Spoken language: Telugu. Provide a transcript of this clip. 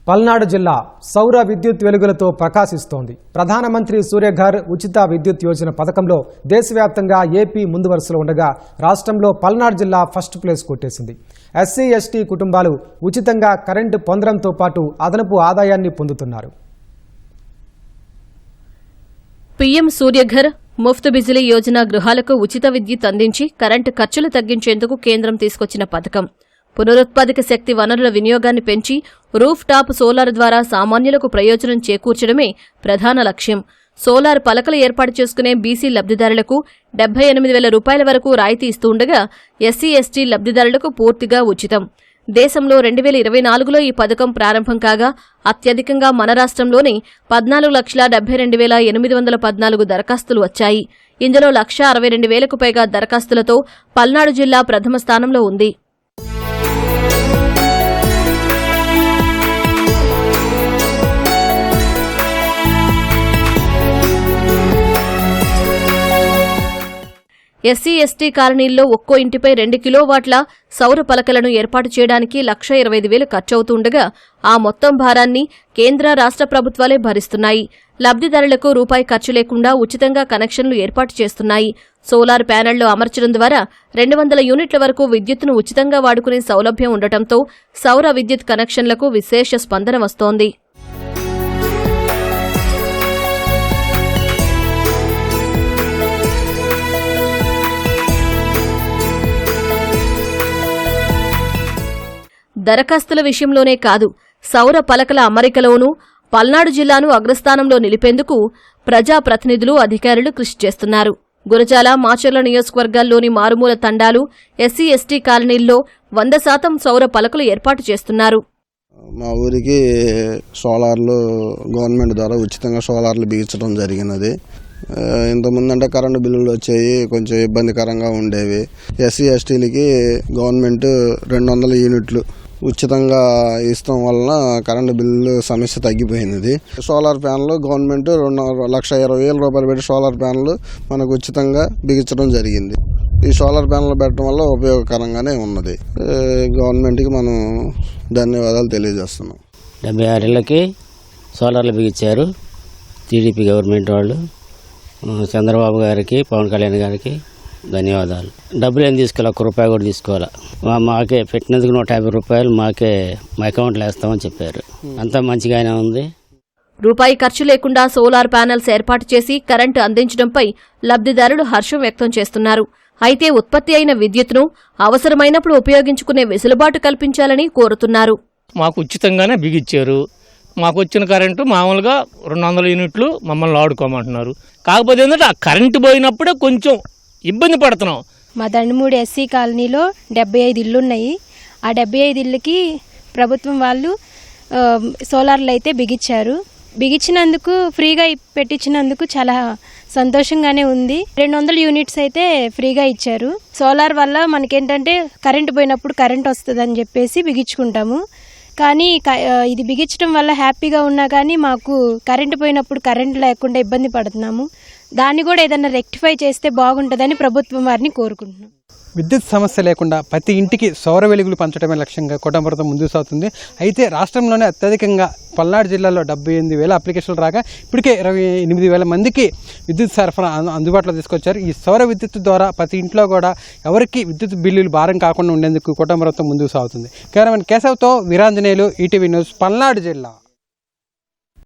పల్నాడు జిల్లా సౌర విద్యుత్ వెలుగులతో ప్రకాశిస్తోంది. ప్రధానమంత్రి సూర్యఘర్ ఉచిత విద్యుత్ యోజన పథకంలో దేశవ్యాప్తంగా ఏపీ ముందు వరుసలో ఉండగా రాష్ట్రంలో పల్నాడు జిల్లా ఫస్ట్ ప్లేస్ కొట్టేసింది. ఎస్సీ ఎస్టీ కుటుంబాలు ఉచితంగా కరెంటు పొందడంతో పాటు అదనపు ఆదాయాన్ని పొందుతున్నారు. పీఎం సూర్యఘర్ ముఫ్త్ బిజిలీ యోజన గృహాలకు ఉచిత విద్యుత్ అందించి కరెంటు ఖర్చులు తగ్గించేందుకు కేంద్రం తీసుకొచ్చిన పథకం. పునరుత్పాదక శక్తి వనరుల వినియోగాన్ని పెంచి రూఫ్ టాప్ సోలార్ ద్వారా సామాన్యులకు ప్రయోజనం చేకూర్చడమే ప్రధాన లక్ష్యం. సోలార్ పలకలు ఏర్పాటు చేసుకునే బీసీ లబ్దిదారులకు 78,000 రూపాయల వరకు రాయితీ ఇస్తుండగా ఎస్సీ ఎస్టీ లబ్దిదారులకు పూర్తిగా ఉచితం. దేశంలో 2024లో ఈ పథకం ప్రారంభం కాగా అత్యధికంగా మన రాష్ట్రంలోనే 14,72,814 దరఖాస్తులు వచ్చాయి. ఇందులో 1,62,000కు పైగా దరఖాస్తులతో పల్నాడు జిల్లా ప్రథమ స్థానంలో ఉంది. ఎస్సీ ఎస్టీ కాలనీల్లో ఒక్కో ఇంటిపై 2 కిలోవాట్ల సౌర పలకలను ఏర్పాటు చేయడానికి 1,25,000 ఖర్చవుతుండగా ఆ మొత్తం భారాన్ని కేంద్ర రాష్ట్ర ప్రభుత్వాలే భరిస్తున్నాయి. లబ్దిదారులకు రూపాయి ఖర్చు లేకుండా ఉచితంగా కనెక్షన్లు ఏర్పాటు చేస్తున్నాయి. సోలార్ ప్యానెళ్లు అమర్చడం ద్వారా 200 యూనిట్ల వరకు విద్యుత్తును ఉచితంగా వాడుకునే సౌలభ్యం ఉండటంతో సౌర విద్యుత్ కనెక్షన్లకు విశేష స్పందన వస్తోంది. దరఖాస్తుల విషయంలోనే కాదు, సౌర పలకల అమరికలోనూ పల్నాడు జిల్లాను అగ్రస్థానంలో నిలిపేందుకు ప్రజాప్రతినిధులు అధికారులు కృషి చేస్తున్నారు. గురజాల మాచర్ల నియోజకవర్గాల్లోని మారుమూల తండాలు ఎస్సీ ఎస్టీ కాలనీల్లో 100% సౌర పలకలు ఏర్పాటు చేస్తున్నారు. మా ఊరికి సోలార్లు గవర్నమెంట్ ద్వారా ఉచితంగా సోలార్లు బిగించడం జరిగినది. ఇంతకుముందు అంటే కరెంటు బిల్లులు వచ్చాయి, కొంచెం ఇబ్బందికరంగా ఉండేవి. ఎస్సీ ఎస్టీలకి గవర్నమెంట్ 200 యూనిట్లు ఉచితంగా ఇస్తాం వలన కరెంటు బిల్లు సమస్య తగ్గిపోయినది. సోలార్ ప్యానల్ గవర్నమెంట్ 1,20,000 రూపాయలు పెట్టి సోలార్ ప్యానల్ మనకు ఉచితంగా బిగించడం జరిగింది. ఈ సోలార్ ప్యానల్ పెట్టడం వల్ల ఉపయోగకరంగానే ఉన్నది. గవర్నమెంట్కి మనం ధన్యవాదాలు తెలియజేస్తున్నాం. 76 ఇళ్ళకి సోలార్లు బిగించారు టీడీపీ గవర్నమెంట్ వాళ్ళు. చంద్రబాబు గారికి, పవన్ కళ్యాణ్ గారికి ధన్యవాదాలు. డబ్బులు ఏం తీసుకోవాలి, ₹1 కూడా తీసుకోవాలి. మాకే పెట్టినందుకు 150 రూపాయలు మాకే మా అకౌంట్లో వేస్తామని చెప్పారు. అంతా మంచిగానే ఉంది. రూపాయి ఖర్చు లేకుండా సోలార్ ప్యానెల్స్ ఏర్పాటు చేసి కరెంటు అందించడంపై లబ్దిదారులు హర్షం వ్యక్తం చేస్తున్నారు. అయితే ఉత్పత్తి అయిన విద్యుత్తును అవసరమైనప్పుడు ఉపయోగించుకునే వెసులుబాటు కల్పించాలని కోరుతున్నారు. మాకు ఉచితంగానే బిగించారు. మాకు వచ్చిన కరెంటు మామూలుగా 200 యూనిట్లు మమ్మల్ని ఆడుకోమంటున్నారు. కాకపోతే ఏంటంటే ఆ కరెంటు పోయినప్పుడే కొంచెం ఇబ్బంది పడుతున్నాం. మా దండమూడి ఎస్సీ కాలనీలో 75 ఇళ్ళున్నాయి. ఆ 75 ఇళ్ళకి ప్రభుత్వం వాళ్ళు సోలార్లు అయితే బిగించారు. బిగించినందుకు, ఫ్రీగా పెట్టించినందుకు చాలా సంతోషంగానే ఉంది. 200 యూనిట్స్ అయితే ఫ్రీగా ఇచ్చారు. సోలార్ వల్ల మనకేంటంటే కరెంటు పోయినప్పుడు కరెంట్ వస్తుందని చెప్పేసి బిగించుకుంటాము. కానీ ఇది బిగించడం వల్ల హ్యాపీగా ఉన్నా కానీ మాకు కరెంటు పోయినప్పుడు కరెంట్ లేకుండా ఇబ్బంది పడుతున్నాము. దాన్ని కూడా ఏదైనా రెక్టిఫై చేస్తే బాగుంటుందని ప్రభుత్వం వారిని కోరుకుంటున్నాం. విద్యుత్ సమస్య లేకుండా ప్రతి ఇంటికి సౌర వెలుగులు పంచడమే లక్ష్యంగా కోటంపురం ముందుకు సాగుతుంది. అయితే రాష్ట్రంలోనే అత్యధికంగా పల్నాడు జిల్లాలో 78,000 అప్లికేషన్లు రాగా ఇప్పటికే 28,000 మందికి విద్యుత్ సరఫరా అందుబాటులో తీసుకొచ్చారు. ఈ సౌర విద్యుత్ ద్వారా ప్రతి ఇంట్లో కూడా ఎవరికి విద్యుత్ బిల్లులు భారం కాకుండా ఉండేందుకు కోటంపురం ముందుకు సాగుతుంది. కేవలం కేశవ్తో వీరాంజనేయులు, ఈటీవీ న్యూస్, పల్నాడు జిల్లా.